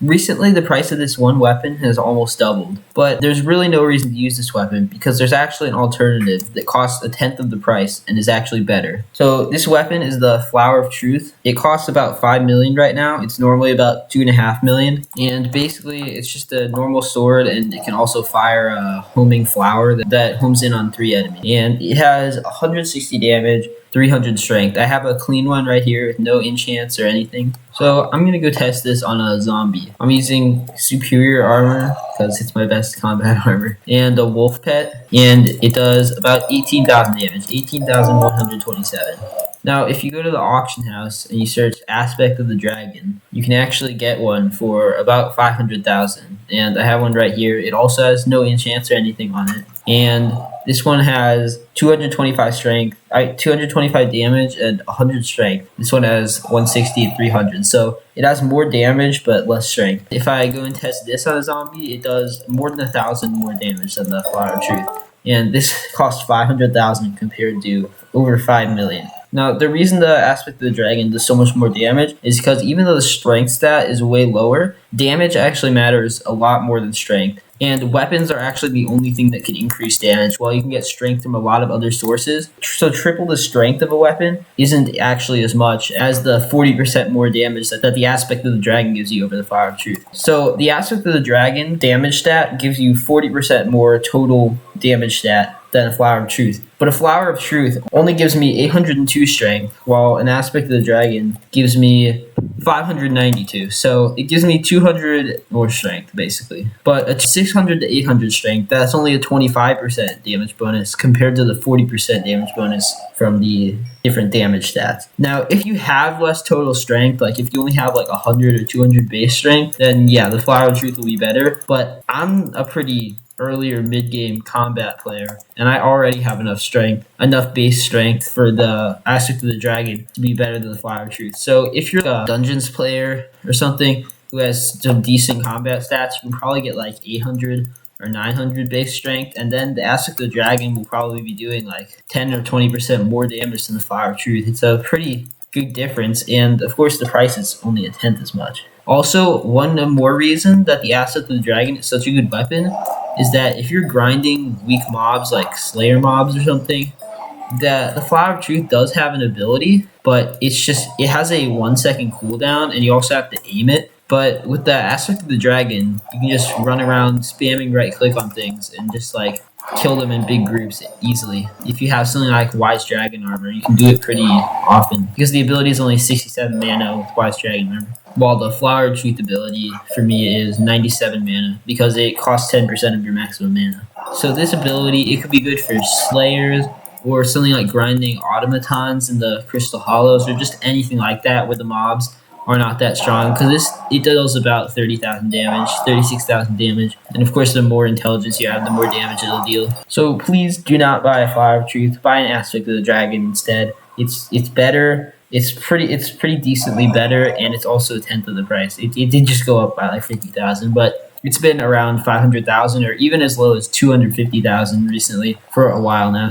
Recently, the price of this one weapon has almost doubled, but there's really no reason to use this weapon because there's actually an alternative that costs a tenth of the price and is actually better. So this weapon is the Flower of Truth. It costs about 5 million right now. It's normally about 2.5 million, and basically it's just a normal sword, and it can also fire a homing flower that homes in on 3 enemies. And it has 160 damage, 300 strength. I have a clean one right here with no enchants or anything. So I'm going to go test this on a zombie. I'm using superior armor because it's my best combat armor. And a wolf pet. And it does about 18,000 damage. 18,127. Now, if you go to the auction house and you search Aspect of the Dragon, you can actually get one for about 500,000. And I have one right here. It also has no enchants or anything on it. And this one has 225 strength, 225 damage, and 100 strength. This one has 160 and 300. So it has more damage, but less strength. If I go and test this on a zombie, it does more than 1,000 more damage than the Flower of Truth. And this costs 500,000 compared to over 5 million. Now, the reason the Aspect of the Dragon does so much more damage is because even though the strength stat is way lower, damage actually matters a lot more than strength. And weapons are actually the only thing that can increase damage, while you can get strength from a lot of other sources. So triple the strength of a weapon isn't actually as much as the 40% more damage that the Aspect of the Dragon gives you over the Flower of Truth. So the Aspect of the Dragon damage stat gives you 40% more total damage stat than a Flower of Truth. But a Flower of Truth only gives me 802 strength, while an Aspect of the Dragon gives me 592. So it gives me 200 more strength, basically. But a 600 to 800 strength, that's only a 25% damage bonus compared to the 40% damage bonus from the different damage stats. Now, if you have less total strength, like if you only have like 100 or 200 base strength, then yeah, the Flower of Truth will be better. But I'm a pretty earlier mid-game combat player, and I already have enough base strength for the Aspect of the Dragon to be better than the Flower of Truth. So if you're a Dungeons player or something who has some decent combat stats, you can probably get like 800 or 900 base strength, and then the Aspect of the Dragon will probably be doing like 10 or 20% more damage than the Flower of Truth. It's a pretty good difference, and of course the price is only a tenth as much. Also, one more reason that the Aspect of the Dragon is such a good weapon is that if you're grinding weak mobs like Slayer mobs or something, the Flower of Truth does have an ability, but it has a 1 second cooldown, and you also have to aim it. But with the Aspect of the Dragon, you can just run around spamming right click on things and just like kill them in big groups easily. If you have something like Wise Dragon armor, you can do it pretty often because the ability is only 67 mana with Wise Dragon armor, while the Flower of Truth ability for me is 97 mana because it costs 10% of your maximum mana. So this ability, it could be good for Slayers or something like grinding automatons in the Crystal Hollows or just anything like that where the mobs are not that strong, because it does about 30,000 damage, 36,000 damage, and of course the more intelligence you have, the more damage it'll deal. So please do not buy a Flower of Truth. Buy an Aspect of the Dragon instead. It's better. It's pretty decently better, and it's also a tenth of the price. It did just go up by like 50,000, but it's been around 500,000 or even as low as 250,000 recently for a while now.